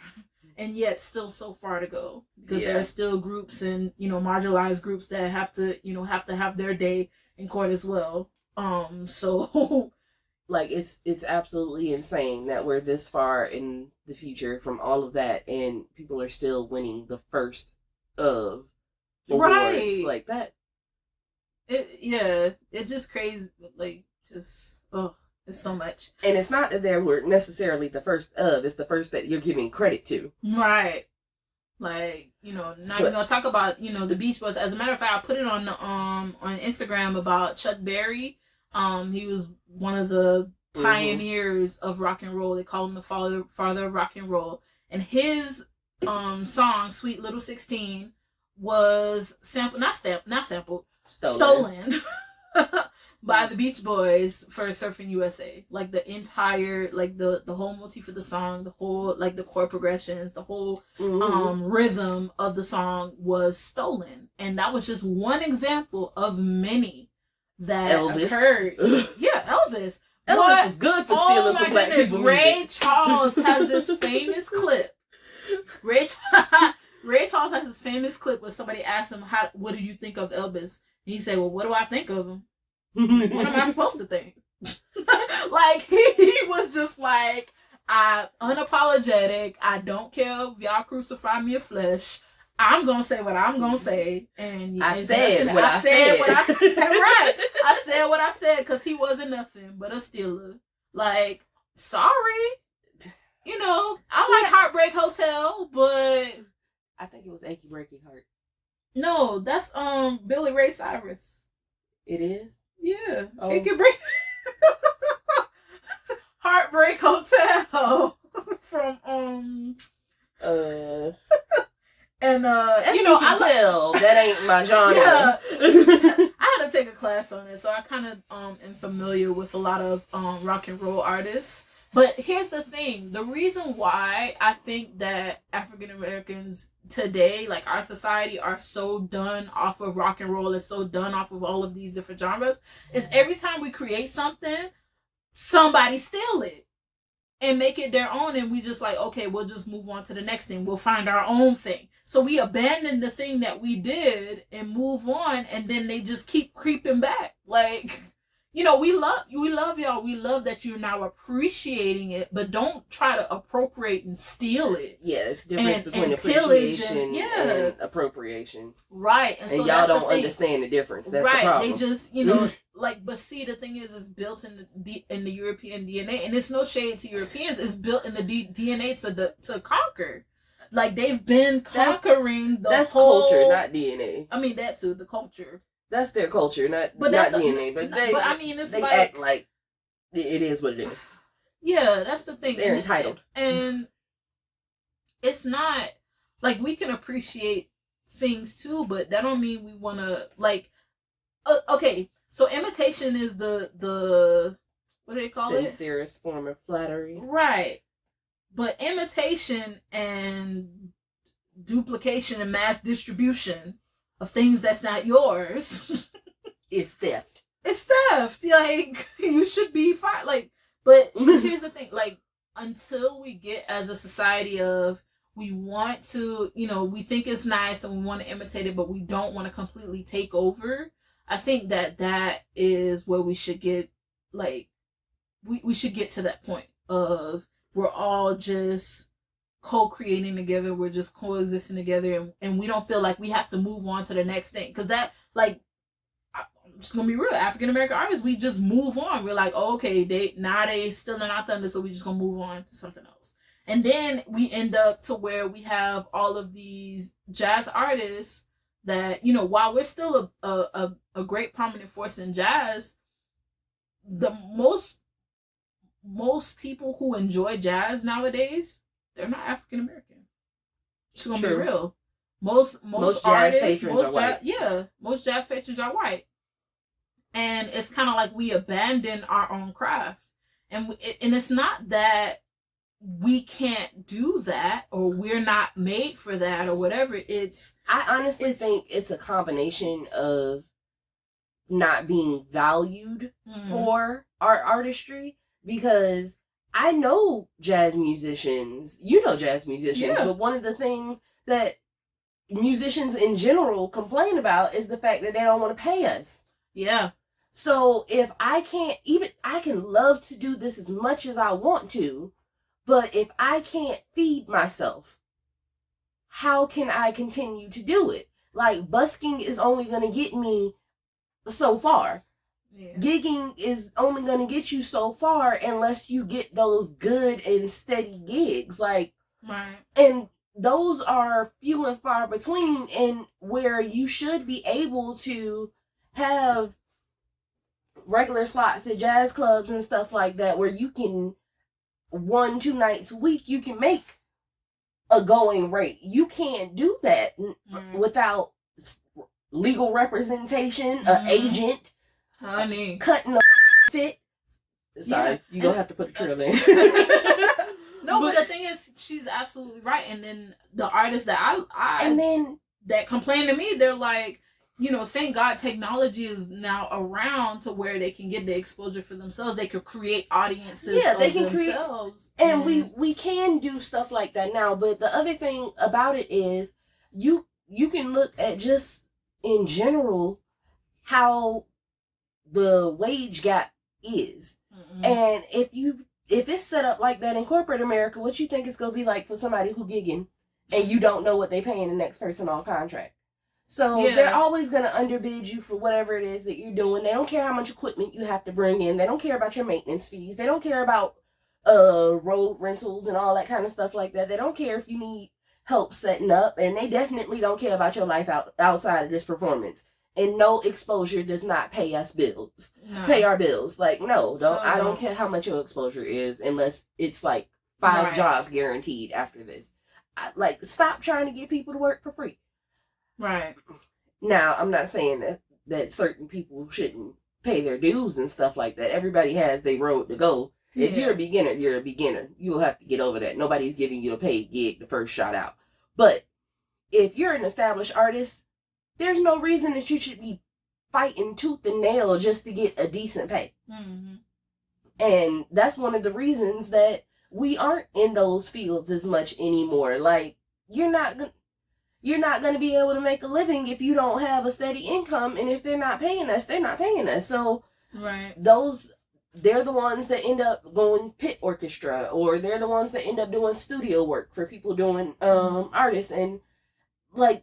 S1: And yet still so far to go, because there are still groups and, you know, marginalized groups that have to have their day in court as well. So
S2: like, it's absolutely insane that we're this far in the future from all of that, and people are still winning the first of awards like that.
S1: It's just crazy. Like, just it's so much.
S2: And it's not that they were necessarily the first of, it's the first that you're giving credit to.
S1: Right. Like, you know, not even gonna talk about, you know, the Beach Boys. As a matter of fact, I put it on Instagram about Chuck Berry. He was one of the pioneers of rock and roll. They call him the father of rock and roll. And his song, Sweet Little 16, was stolen. By the Beach Boys for Surfing USA. Like, the entire, like, the whole motif of the song, the whole, like, the chord progressions, the whole rhythm of the song was stolen. And that was just one example of many that occurred. Yeah, Elvis.
S2: Elvis was good for stealing some black people.
S1: Ray Charles has this famous clip. Ray Charles has this famous clip where somebody asked him, what do you think of Elvis? And he said, well, what do I think of him? What am I supposed to think? Like, he was just like, I'm unapologetic. I don't care if y'all crucify me of flesh. I'm gonna say what I'm gonna say, and
S2: I said what I said.
S1: Right, I said what I said, because he wasn't nothing but a stealer. Like, sorry, you know, I like Heartbreak Hotel, but
S2: I think it was Achy Breaky Heart.
S1: No, that's Billy Ray Cyrus.
S2: It is.
S1: Yeah, it can break. Heartbreak Hotel from and
S2: as you know, that ain't my genre.
S1: Yeah. I had to take a class on it, so I kind of am familiar with a lot of rock and roll artists. But here's the thing: the reason why I think that African Americans today, like our society, are so done off of rock and roll, is so done off of all of these different genres, is every time we create something, somebody steal it and make it their own, and we just like, okay, we'll just move on to the next thing. We'll find our own thing. So we abandon the thing that we did and move on, and then they just keep creeping back. Like, you know, we love y'all. We love that you're now appreciating it, but don't try to appropriate and steal it.
S2: Yeah, it's the difference between appreciation and appropriation.
S1: Right.
S2: And so y'all don't understand the difference. That's right. The problem.
S1: They just, you know, like, but see, the thing is, it's built in the European DNA, and it's no shade to Europeans. It's built in the DNA to conquer. Like, they've been conquering
S2: that's culture, not DNA.
S1: I mean, that too, the culture.
S2: That's their culture, not DNA. But
S1: I mean, it's
S2: they
S1: like,
S2: act like it is what it is.
S1: Yeah, that's the thing.
S2: They're entitled.
S1: And it's not, like, we can appreciate things too, but that don't mean we want to, like, okay, so imitation is the what do they call it?
S2: Sincerest form of flattery.
S1: Right. But imitation and duplication and mass distribution of things that's not yours
S2: is theft.
S1: It's theft. Like, you should be fine. Like, but here's the thing. Like, until we get as a society of, we want to, you know, we think it's nice and we want to imitate it, but we don't want to completely take over. I think that is where we should get, like, we should get to that point of, we're all just co-creating together. We're just coexisting together, and we don't feel like we have to move on to the next thing. Because that, like, just gonna be real, African American artists, we just move on. We're like, oh, okay, they still in our thunder, so we just gonna move on to something else. And then we end up to where we have all of these jazz artists that, while we're still a great prominent force in jazz, the most people who enjoy jazz nowadays, they're not African American. Just gonna be real. Most
S2: jazz
S1: artists,
S2: patrons are white.
S1: Most jazz patrons are white, and it's kind of like we abandon our own craft, and it's not that we can't do that or we're not made for that or whatever.
S2: I honestly think it's a combination of not being valued for our artistry, because I know jazz musicians, jazz musicians, but one of the things that musicians in general complain about is the fact that they don't want to pay us.
S1: Yeah.
S2: So if I can love to do this as much as I want to, but if I can't feed myself, how can I continue to do it? Like, busking is only going to get me so far. Yeah. Gigging is only going to get you so far unless you get those good and steady gigs. Like,
S1: right.
S2: And those are few and far between, and where you should be able to have regular slots at jazz clubs and stuff like that, where you can 1-2 nights a week, you can make a going rate. You can't do that without legal representation, an agent,
S1: honey,
S2: cutting a fit. Sorry, you gonna have to put a trill in.
S1: No, but the thing is, she's absolutely right. And then the artists that that complain to me, they're like, thank God technology is now around to where they can get the exposure for themselves. They could create audiences. Yeah, they can themselves.
S2: And we can do stuff like that now. But the other thing about it is, you can look at just in general how the wage gap is. Mm-hmm. And if it's set up like that in corporate America, what you think it's going to be like for somebody who gigging and you don't know what they paying the next person on contract? So they're always going to underbid you for whatever it is that you're doing. They don't care how much equipment you have to bring in. They don't care about your maintenance fees. They don't care about road rentals and all that kind of stuff like that. They don't care if you need help setting up. And they definitely don't care about your life outside of this performance. And no exposure does not pay us bills. No. Pay our bills. Like, no, I don't care how much your exposure is unless it's like 5 jobs guaranteed after this. Stop trying to get people to work for free.
S1: Right.
S2: Now, I'm not saying that certain people shouldn't pay their dues and stuff like that. Everybody has their road to go. Yeah. If you're a beginner, you're a beginner. You'll have to get over that. Nobody's giving you a paid gig the first shot out. But if you're an established artist, there's no reason that you should be fighting tooth and nail just to get a decent pay. Mm-hmm. And that's one of the reasons that we aren't in those fields as much anymore. Like, you're not going to be able to make a living if you don't have a steady income. And if they're not paying us, they're not paying us. So they're the ones that end up going pit orchestra, or they're the ones that end up doing studio work for people doing artists. And like,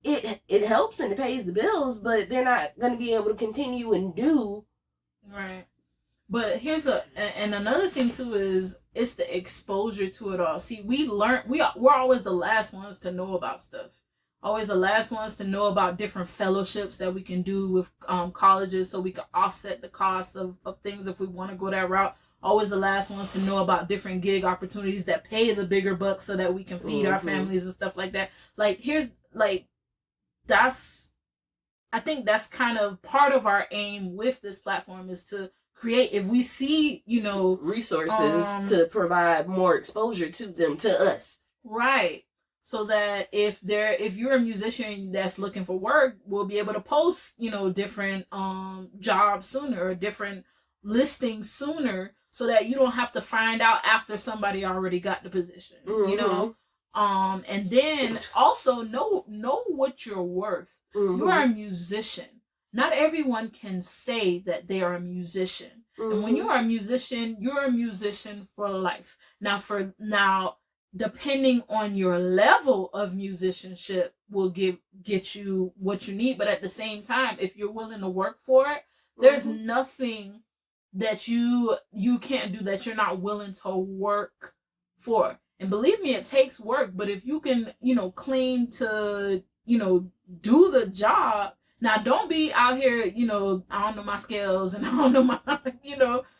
S2: it helps and it pays the bills, but they're not going to be able to continue and do.
S1: Right. But here's another thing too is it's the exposure to it all. See, we're always the last ones to know about stuff. Always the last ones to know about different fellowships that we can do with colleges, so we can offset the costs of things if we want to go that route. Always the last ones to know about different gig opportunities that pay the bigger bucks so that we can feed our families and stuff like that. I think that's kind of part of our aim with this platform, is to create, if we see,
S2: resources to provide more exposure to them, to us.
S1: Right. So that if you're a musician that's looking for work, we'll be able to post, different jobs sooner, or different listings sooner, so that you don't have to find out after somebody already got the position. And then also know what you're worth. Mm-hmm. You are a musician. Not everyone can say that they are a musician. Mm-hmm. And when you are a musician, you're a musician for life. Now depending on your level of musicianship will get you what you need. But at the same time, if you're willing to work for it, there's nothing that you can't do that you're not willing to work for. And believe me, it takes work, but if you can, claim to, do the job. Now, don't be out here, I don't know my skills and I don't know my,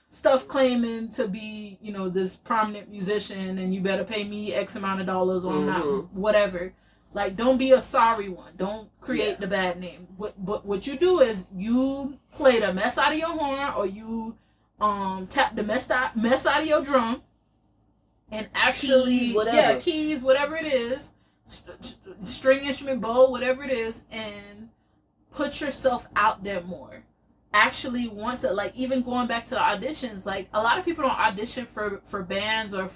S1: stuff claiming to be, this prominent musician and you better pay me X amount of dollars or not, whatever. Like, don't be a sorry one. Don't create the bad name. What you do is you play the mess out of your horn or you tap the mess out of your drum and actually keys, whatever it is, string instrument, bow, whatever it is, and put yourself out there more. Actually want to, like, even going back to the auditions, like, a lot of people don't audition for bands or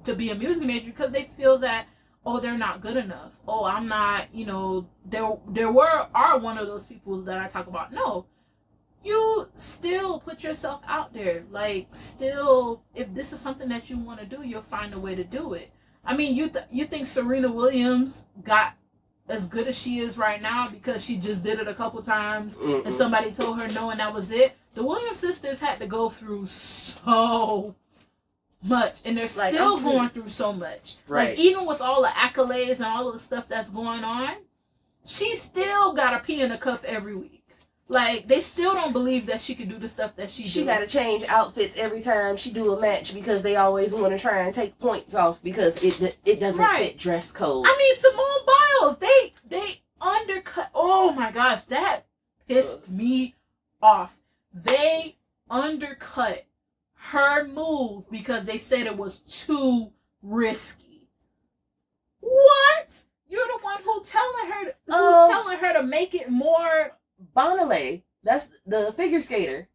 S1: to be a music major because they feel that, oh, they're not good enough. Oh, I'm not, there are one of those people that I talk about. No, you still put yourself out there. Like, still, if this is something that you want to do, you'll find a way to do it. I mean, you think Serena Williams got as good as she is right now because she just did it a couple times and somebody told her no and that was it? The Williams sisters had to go through so much, and they're still going through so much. Right. Like, even with all the accolades and all of the stuff that's going on, she still got a pee in a cup every week. Like, they still don't believe that she could do the stuff that she
S2: got to change outfits every time she do a match because they always want to try and take points off because it doesn't fit dress code.
S1: I mean, Simone Biles, they undercut. Oh my gosh, that pissed me off. They undercut her move because they said it was too risky. What? You're the one who's telling her to make it more.
S2: Bonale, that's the figure skater,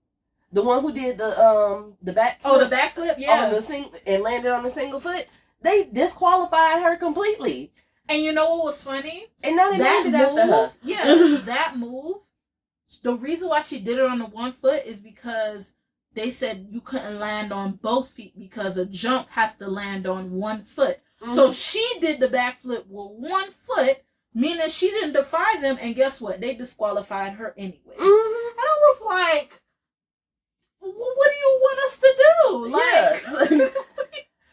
S2: the one who did the back.
S1: Oh, the backflip, yeah,
S2: on and landed on the single foot. They disqualified her completely.
S1: And you know what was funny?
S2: And now they named it after her.
S1: Yeah, that move. The reason why she did it on the one foot is because they said you couldn't land on both feet because a jump has to land on one foot. So she did the backflip with one foot, meaning she didn't defy them, and guess what? They disqualified her anyway. And I was like, what do you want us to do? Like,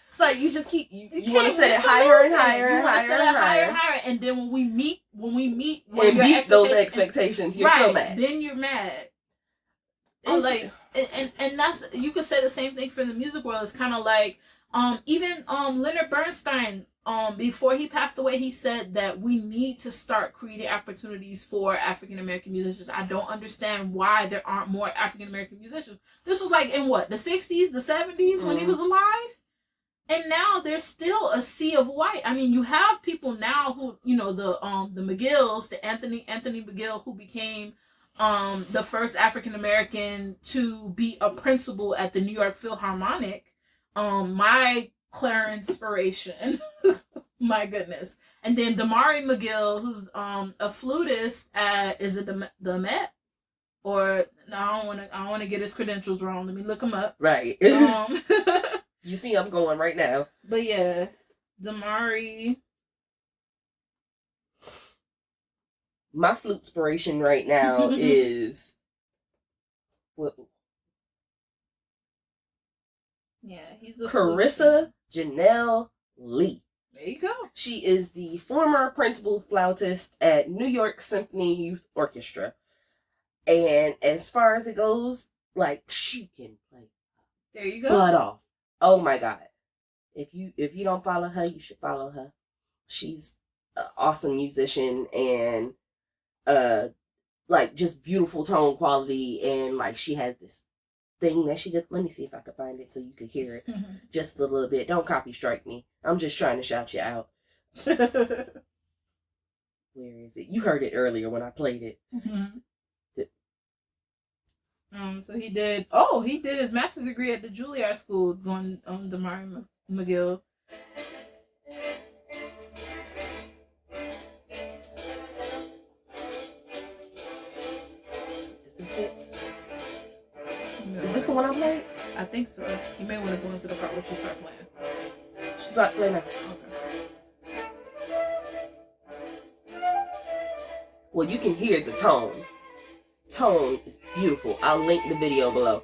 S2: it's like you just keep you want to set it higher and higher and higher,
S1: and then when we meet
S2: and beat those expectations, you're still mad.
S1: Then you're mad. And like, and that's, you could say the same thing for the music world. It's kind of like, even Leonard Bernstein. Before he passed away, he said that we need to start creating opportunities for African American musicians. I don't understand why there aren't more African American musicians. This was like in what, the 60s, the 70s when he was alive? And now there's still a sea of white. I mean, you have people now who, the McGills, the Anthony McGill, who became the first African American to be a principal at the New York Philharmonic. My Claire inspiration. My goodness. And then Damari McGill, who's a flutist at, is it the Met? Or no, I don't want to get his credentials wrong. Let me look him up.
S2: Right. You see I'm going right now.
S1: But yeah, Damari.
S2: My flute inspiration right now is
S1: he's a
S2: Carissa Janelle Lee.
S1: There you go.
S2: She is the former principal flautist at New York Symphony Youth Orchestra. And as far as it goes, like, she can play.
S1: There you go.
S2: Butt off. Oh my God. If you don't follow her, you should follow her. She's an awesome musician and like just beautiful tone quality, and like she has this thing that she did. Let me see if I can find it so you can hear it just a little bit. Don't copy strike me. I'm just trying to shout you out. Where is it? You heard it earlier when I played it.
S1: So he did his master's degree at the Juilliard School, going Damari McGill.
S2: Is this the one I played?
S1: I think so. You may want to go into the part where she starts playing.
S2: She's not playing now. Okay. Well, you can hear the tone. Tone is beautiful. I'll link the video below.